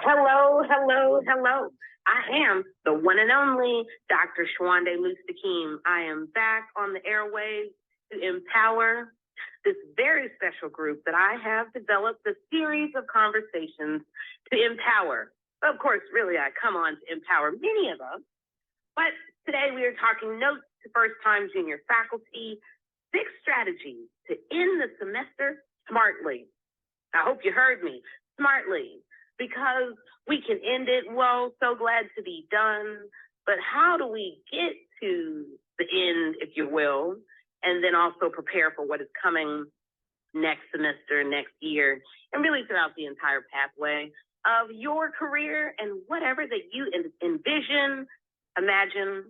Hello, hello, hello. I am the one and only Dr. Shwande Mustakeem. I am back on the airwaves to empower this very special group that I have developed a series of conversations to empower. Of course, really, I come on to empower many of us. But today we are talking notes to first-time junior faculty, 6 strategies to end the semester smartly. I hope you heard me, smartly, because we can end it, well, so glad to be done, but how do we get to the end, if you will, and then also prepare for what is coming next semester, next year, and really throughout the entire pathway of your career and whatever that you envision, imagine.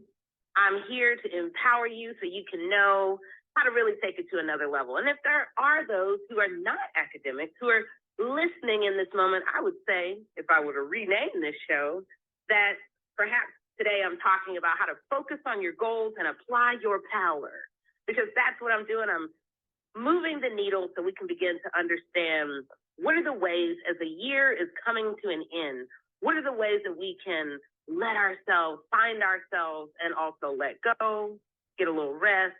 I'm here to empower you so you can know how to really take it to another level. And if there are those who are not academics, who are listening in this moment, I would say, if I were to rename this show, that perhaps today I'm talking about how to focus on your goals and apply your power, because that's what I'm doing. I'm moving the needle so we can begin to understand what are the ways as the year is coming to an end, what are the ways that we can let ourselves find ourselves and also let go, get a little rest,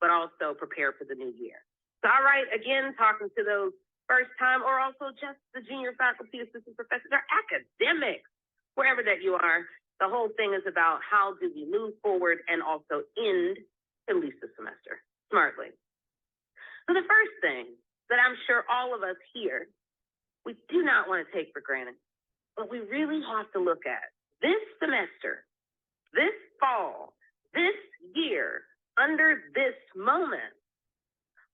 but also prepare for the new year. So, all right, again, talking to those first time or also just the junior faculty, assistant professors, or academics, wherever that you are. The whole thing is about how do we move forward and also end at least the semester smartly. So the first thing that I'm sure all of us here, we do not want to take for granted, but we really have to look at this semester, this fall, this year, under this moment,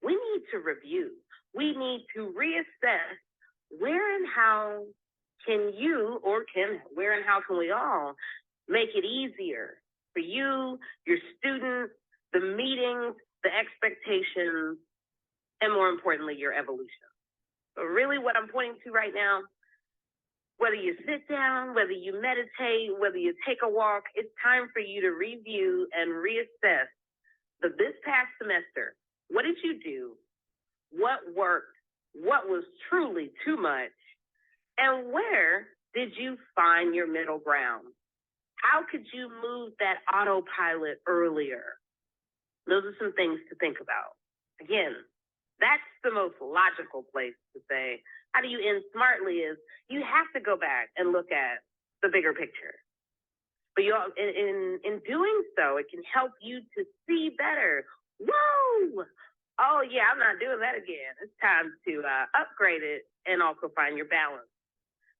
we need to review. We need to reassess where and how can you, or where and how can we all make it easier for you, your students, the meetings, the expectations, and more importantly, your evolution. So really what I'm pointing to right now, whether you sit down, whether you meditate, whether you take a walk, it's time for you to review and reassess this past semester. What did you do? What worked? What was truly too much? And where did you find your middle ground? How could you move that autopilot earlier? Those are some things to think about. Again, that's the most logical place to say, how do you end smartly is you have to go back and look at the bigger picture. But in doing so, it can help you to see better. Whoa! Oh, yeah, I'm not doing that again. It's time to upgrade it and also find your balance.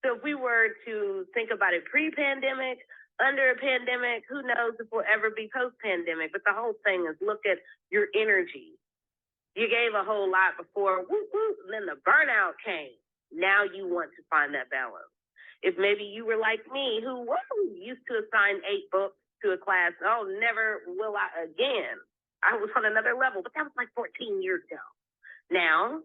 So if we were to think about it pre-pandemic, under a pandemic, who knows if we'll ever be post-pandemic. But the whole thing is look at your energy. You gave a whole lot before, whoop, whoop, and then the burnout came. Now you want to find that balance. If maybe you were like me, who used to assign 8 books to a class, oh, never will I again. I was on another level, but that was like 14 years ago. Now,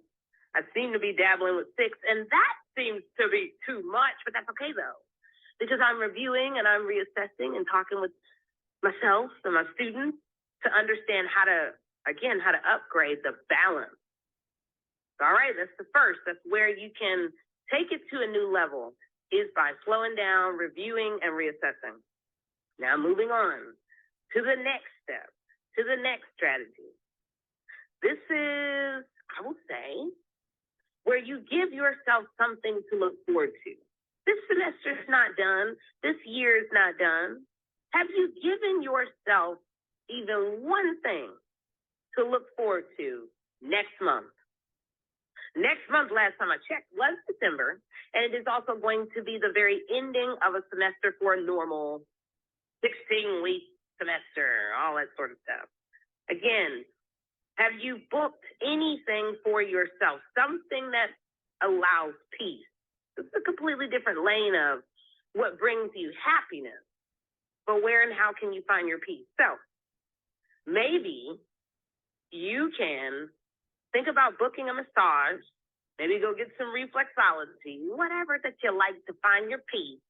I seem to be dabbling with 6, and that seems to be too much, but that's okay, though, because I'm reviewing and I'm reassessing and talking with myself and my students to understand how to upgrade the balance. All right, that's the first. That's where you can take it to a new level, is by slowing down, reviewing, and reassessing. Now, moving on to the next step, to the next strategy. This is, I will say, where you give yourself something to look forward to. This semester's not done. This year is not done. Have you given yourself even one thing to look forward to next month? Next month, last time I checked, was December, and it is also going to be the very ending of a semester for a normal 16-week semester, all that sort of stuff. Again, have you booked anything for yourself, something that allows peace? This is a completely different lane of what brings you happiness, but where and how can you find your peace? So maybe you can think about booking a massage, maybe go get some reflexology, whatever that you like to find your peace,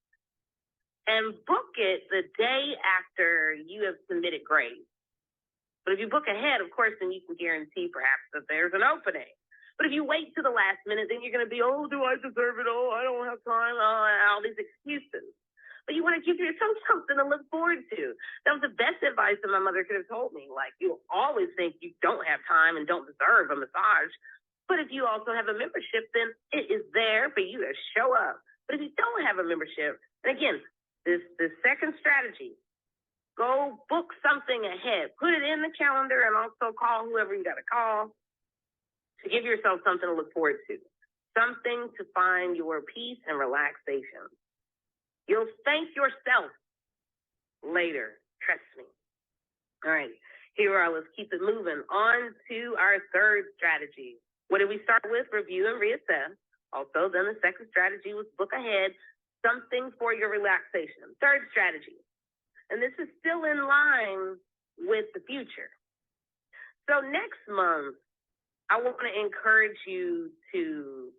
and book it the day after you have submitted grades. But if you book ahead, of course, then you can guarantee perhaps that there's an opening. But if you wait to the last minute, then you're going to be, oh, do I deserve it? Oh, I don't have time. Oh, all these excuses. But you want to give yourself something to look forward to. That was the best advice that my mother could have told me. Like, you always think you don't have time and don't deserve a massage. But if you also have a membership, then it is there for you to show up. But if you don't have a membership, and again, this second strategy, go book something ahead. Put it in the calendar and also call whoever you got to call to give yourself something to look forward to. Something to find your peace and relaxation. You'll thank yourself later. Trust me. All right. Here we are. Let's keep it moving. On to our third strategy. What did we start with? Review and reassess. Also, then the second strategy was book ahead. Something for your relaxation. Third strategy. And this is still in line with the future. So next month, I want to encourage you to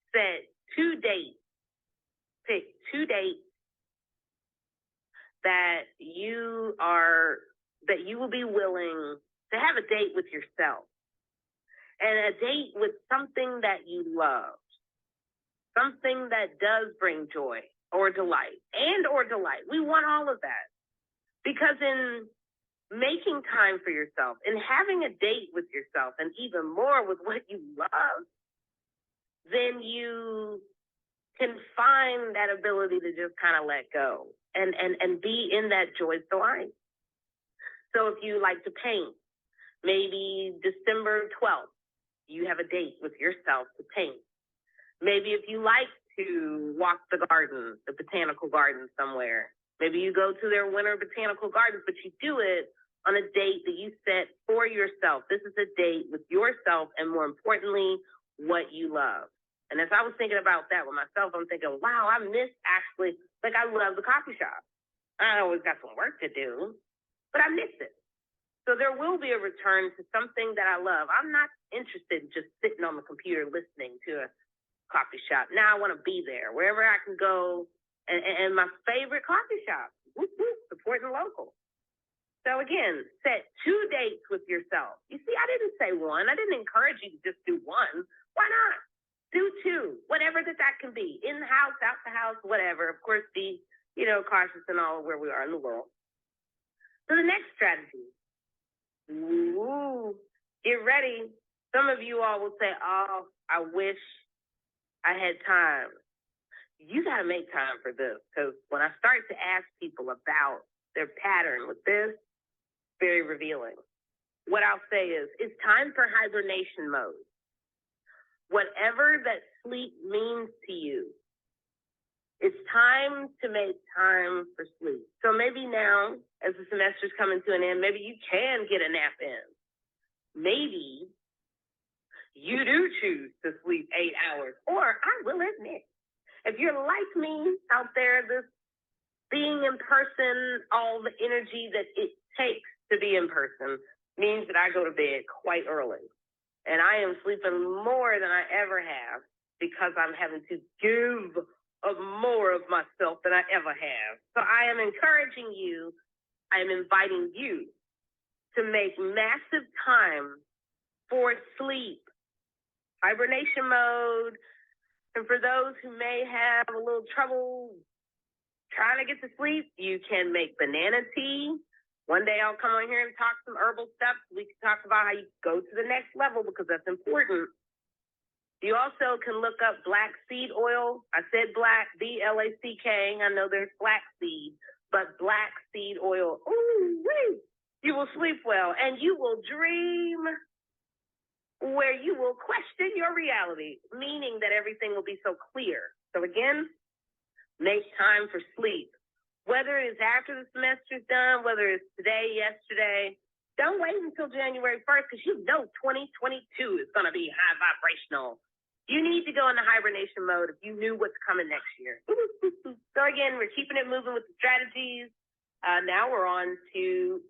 set 2 dates. Pick 2 dates that you will be willing to have a date with yourself, and a date with something that you love, something that does bring joy or delight. We want all of that, because in making time for yourself and having a date with yourself, and even more with what you love, then you can find that ability to just kind of let go and be in that joyous delight. So if you like to paint, maybe December 12th, you have a date with yourself to paint. Maybe if you like to walk the garden, the botanical garden somewhere, maybe you go to their winter botanical gardens, but you do it on a date that you set for yourself. This is a date with yourself, and more importantly, what you love. And as I was thinking about that with myself, I'm thinking, wow, I miss actually, like, I love the coffee shop. I always got some work to do, but I miss it. So there will be a return to something that I love. I'm not interested in just sitting on the computer listening to a coffee shop. Now I want to be there, wherever I can go, and my favorite coffee shop, supporting local. So again, set 2 dates with yourself. You see, I didn't say one. I didn't encourage you to just do one. Why not? Do 2, whatever that can be. In the house, out the house, whatever. Of course, be, cautious and all of where we are in the world. So the next strategy. Get ready. Some of you all will say, oh, I wish I had time. You got to make time for this, because when I start to ask people about their pattern with this, very revealing. What I'll say is, it's time for hibernation mode. Whatever that sleep means to you, it's time to make time for sleep. So maybe now, as the semester's coming to an end, maybe you can get a nap in. Maybe you do choose to sleep 8 hours. Or I will admit, if you're like me out there, this being in person, all the energy that it takes to be in person means that I go to bed quite early. And I am sleeping more than I ever have, because I'm having to give of more of myself than I ever have. So I am encouraging you, I am inviting you to make massive time for sleep, hibernation mode. And for those who may have a little trouble trying to get to sleep, you can make banana tea. One day I'll come on here and talk some herbal stuff. We can talk about how you go to the next level, because that's important. You also can look up black seed oil. I said black, BLACK. I know there's flax seed, but black seed oil. Ooh, you will sleep well, and you will dream where you will question your reality, meaning that everything will be so clear. So again, make time for sleep. Whether it's after the semester's done, whether it's today, yesterday, don't wait until January 1st, because 2022 is going to be high vibrational. You need to go into hibernation mode if you knew what's coming next year. So again, we're keeping it moving with the strategies. Now we're on to,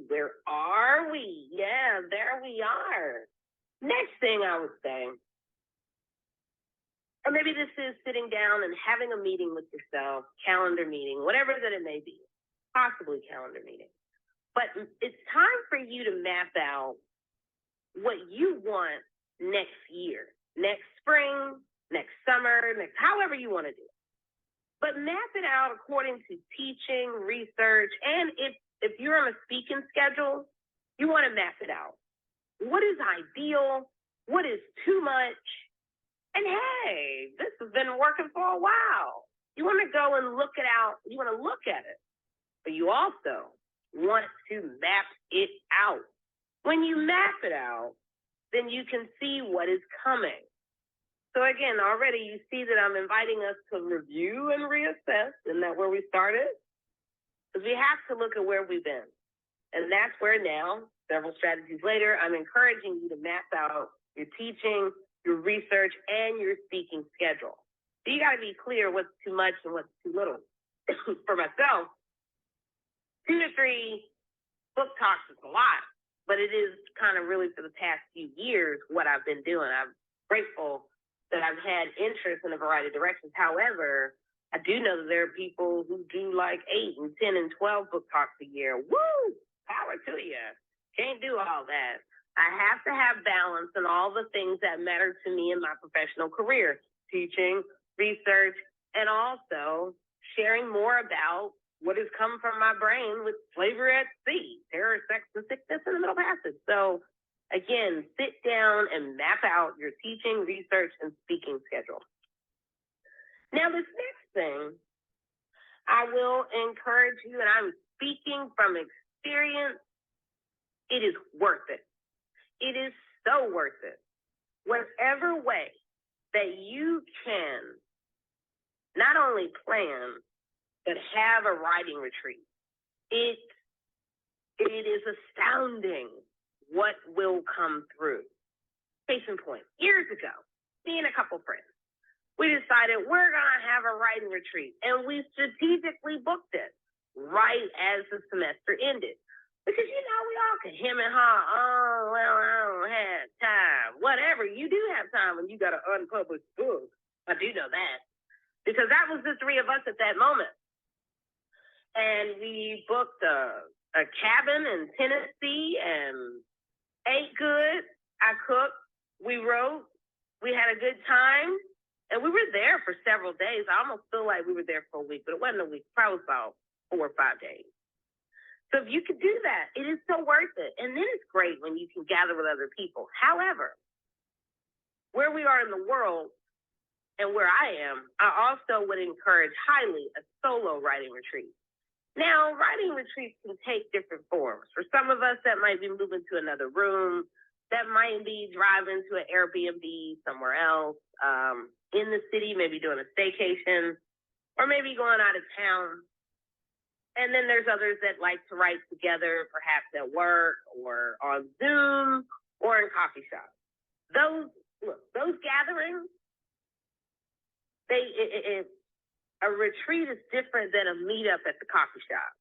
where are we? Yeah, there we are. Next thing I would say, or maybe this is sitting down and having a meeting with yourself, calendar meeting, whatever that it may be, possibly calendar meeting. But it's time for you to map out what you want next year, next spring, next summer, however you want to do it. But But map it out according to teaching, research, and if you're on a speaking schedule, you want to map it out. What is ideal? What is too much? And hey, this has been working for a while. You want to go and look it out. You want to look at it. But you also want to map it out. When you map it out, then you can see what is coming. So again, already you see that I'm inviting us to review and reassess. Isn't that where we started? Because we have to look at where we've been. And that's where now, several strategies later, I'm encouraging you to map out your teaching, your research, and your speaking schedule. So you got to be clear what's too much and what's too little. For myself, 2 to 3 book talks is a lot, but it is kind of really for the past few years what I've been doing. I'm grateful that I've had interest in a variety of directions. However, I do know that there are people who do like 8 and 10 and 12 book talks a year. Woo! Power to you. Can't do all that. I have to have balance in all the things that matter to me in my professional career. Teaching, research, and also sharing more about what has come from my brain with Slavery at Sea, Terror, Sex, and Sickness in the Middle Passage. So again, sit down and map out your teaching, research, and speaking schedule. Now, this next thing, I will encourage you, and I'm speaking from experience, it is worth it. It is so worth it. Whatever way that you can not only plan, but have a writing retreat, it is astounding what will come through. Case in point, years ago, me and a couple friends, we decided we're going to have a writing retreat, and we strategically booked it right as the semester ended. Because, you know, we all can hem and haw, oh, well, I don't have time. Whatever, you do have time when you got an unpublished book. I do know that. Because that was the 3 of us at that moment. And we booked a cabin in Tennessee and ate good. I cooked. We wrote. We had a good time. And we were there for several days. I almost feel like we were there for a week, but it wasn't a week. Probably about 4 or 5 days. So if you could do that, it is so worth it. And then it's great when you can gather with other people. However, where we are in the world and where I am, I also would encourage highly a solo writing retreat. Now, writing retreats can take different forms. For some of us, that might be moving to another room. That might be driving to an Airbnb somewhere else, in the city, maybe doing a staycation, or maybe going out of town. And then there's others that like to write together, perhaps at work or on Zoom or in coffee shops. Those gatherings, a retreat is different than a meetup at the coffee shop.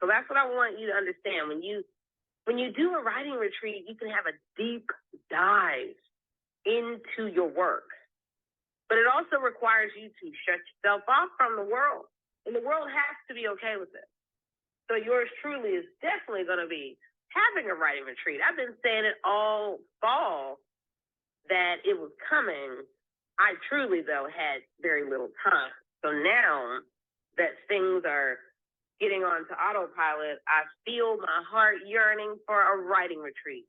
So that's what I want you to understand. When you do a writing retreat, you can have a deep dive into your work. But it also requires you to shut yourself off from the world. And the world has to be okay with it. So yours truly is definitely going to be having a writing retreat. I've been saying it all fall that it was coming. I truly, though, had very little time. So now that things are getting onto autopilot, I feel my heart yearning for a writing retreat.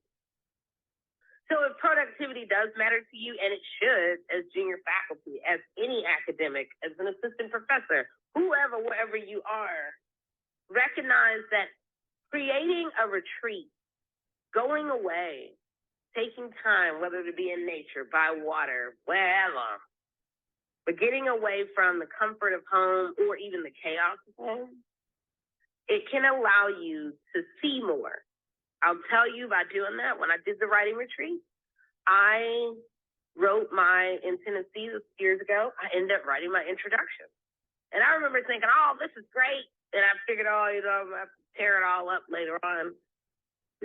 So if productivity does matter to you, and it should, as junior faculty, as any academic, as an assistant professor, whoever, wherever you are, recognize that creating a retreat, going away, taking time, whether to be in nature, by water, wherever, but getting away from the comfort of home or even the chaos of home, it can allow you to see more. I'll tell you by doing that, when I did the writing retreat, I wrote in Tennessee years ago, I ended up writing my introduction. And I remember thinking, oh, this is great. And I figured, I'm going to tear it all up later on.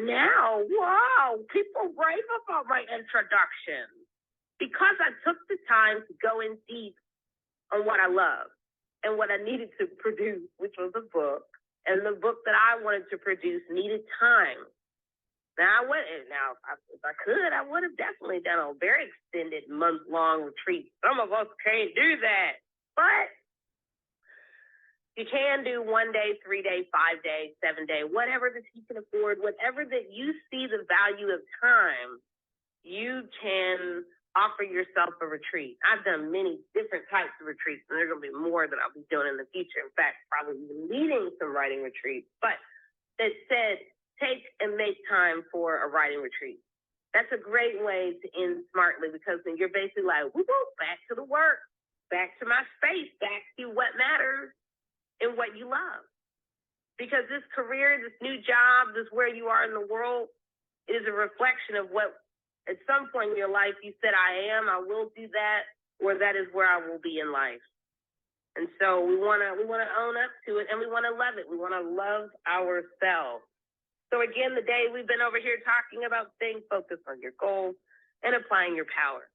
Now, wow, people rave about my introduction because I took the time to go in deep on what I love and what I needed to produce, which was a book. And the book that I wanted to produce needed time. Now, if I could, I would have definitely done a very extended month-long retreat. Some of us can't do that. But You can do 1 day, 3 day, 5 day, 7 day, whatever that you can afford, whatever that you see the value of time, you can offer yourself a retreat. I've done many different types of retreats, and there's going to be more that I'll be doing in the future. In fact, probably leading some writing retreats. But it said, take and make time for a writing retreat. That's a great way to end smartly, because then you're basically like, woo-hoo, back to the work, back to my space, back to what matters and what you love. Because this career, this new job, this where you are in the world is a reflection of what at some point in your life you said, I will do that, or that is where I will be in life. And so we wanna own up to it, and we wanna love it. We wanna love ourselves. So again, today we've been over here talking about staying focused on your goals and applying your power.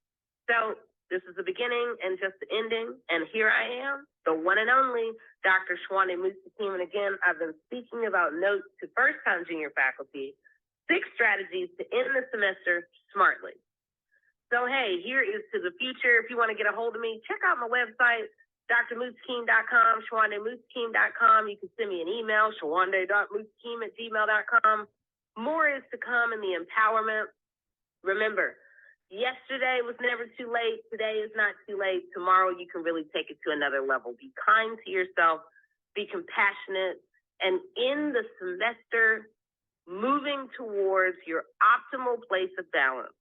So this is the beginning and just the ending, and here I am, the one and only Dr. Shwande Mustakeem. And again, I've been speaking about notes to first-time junior faculty, 6 strategies to end the semester smartly. So hey, here is to the future. If you want to get a hold of me, check out my website, drmustakeem.com, shwandemustakeem.com. You can send me an email, shwande.mustakeem@gmail.com. More is to come in the empowerment. Remember, yesterday was never too late. Today is not too late. Tomorrow you can really take it to another level. Be kind to yourself. Be compassionate. And in the semester, moving towards your optimal place of balance.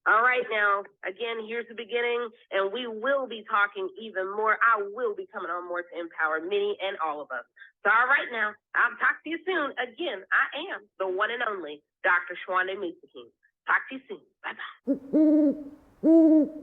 All right, now, again, here's the beginning, and we will be talking even more. I will be coming on more to empower many and all of us. So, all right, now, I'll talk to you soon. Again, I am the one and only Dr. Shwande Mustakeem. Talk to you soon. Bye-bye.